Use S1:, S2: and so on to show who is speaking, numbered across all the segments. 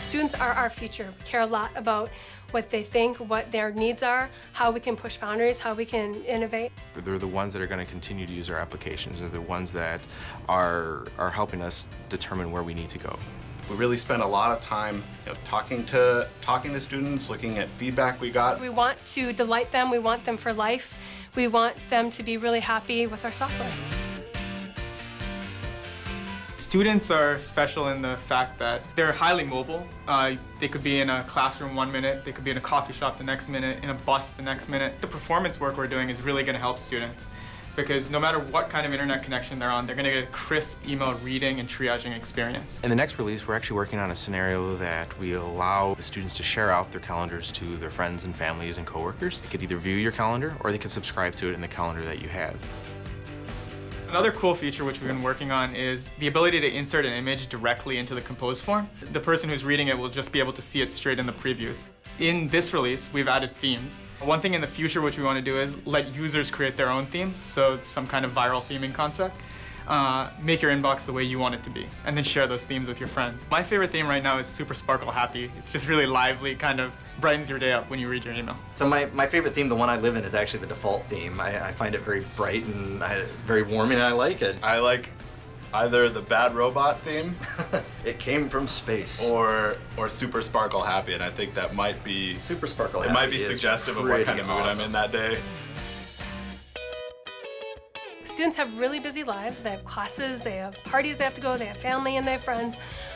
S1: Students are our future. We care a lot about what they think, what their needs are, how we can push boundaries, how we can innovate.
S2: They're the ones that are going to continue to use our applications. They're the ones that are helping us determine where we need to go.
S3: We really spend a lot of time talking to students, looking at feedback we got.
S1: We want to delight them. We want them for life. We want them to be really happy with our software.
S4: Students are special in the fact that they're highly mobile. They could be in a classroom 1 minute, they could be in a coffee shop the next minute, in a bus the next minute. The performance work we're doing is really going to help students because no matter what kind of internet connection they're on, they're going to get a crisp email reading and triaging experience.
S2: In the next release, we're actually working on a scenario that we allow the students to share out their calendars to their friends and families and coworkers. They could either view your calendar or they could subscribe to it in the calendar that you have.
S4: Another cool feature which we've been working on is the ability to insert an image directly into the Compose form. The person who's reading it will just be able to see it straight in the preview. In this release, we've added themes. One thing in the future which we want to do is let users create their own themes, so it's some kind of viral theming concept. Make your inbox the way you want it to be, and then share those themes with your friends. My favorite theme right now is Super Sparkle Happy. It's just really lively, kind of brightens your day up when you read your email.
S5: So my favorite theme, the one I live in, is actually the default theme. I find it very bright and very warming, and I like it.
S3: I like either the Bad Robot theme
S5: It came from space.
S3: or Super Sparkle Happy, and I think that might be
S5: Super Sparkle Happy.
S3: It might be suggestive of what kind of mood I'm in that day.
S1: Students have really busy lives. They have classes, they have parties they have to go, they have family and they have friends.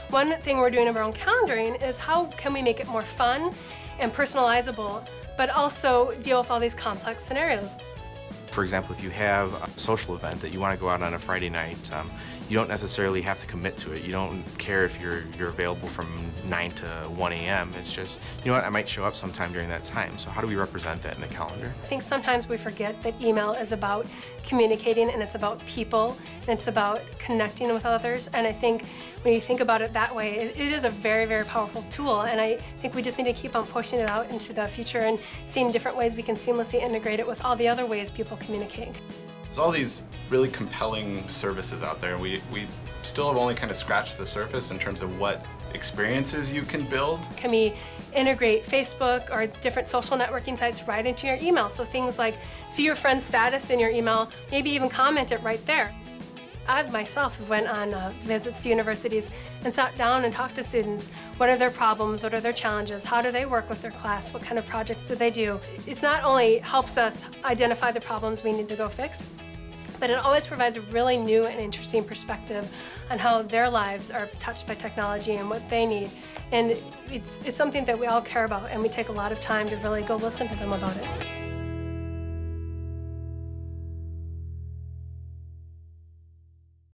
S1: One thing we're doing around calendaring is how can we make it more fun and personalizable, but also deal with all these complex scenarios.
S2: For example, if you have a social event that you want to go out on a Friday night, you don't necessarily have to commit to it. You don't care if you're available from 9 to 1 a.m. It's just, you know what, I might show up sometime during that time. So how do we represent that in the calendar?
S1: I think sometimes we forget that email is about communicating and it's about people and it's about connecting with others. And I think when you think about it that way, it is a very, very powerful tool. And I think we just need to keep on pushing it out into the future and seeing different ways we can seamlessly integrate it with all the other ways people communicate.
S3: There's all these really compelling services out there. We still have only kind of scratched the surface in terms of what experiences you can build.
S1: Can we integrate Facebook or different social networking sites right into your email? So things like see your friend's status in your email, maybe even comment it right there. I myself went on visits to universities and sat down and talked to students. What are their problems? What are their challenges? How do they work with their class? What kind of projects do they do? It's not only helps us identify the problems we need to go fix, but it always provides a really new and interesting perspective on how their lives are touched by technology and what they need. And it's something that we all care about, and we take a lot of time to really go listen to them about it.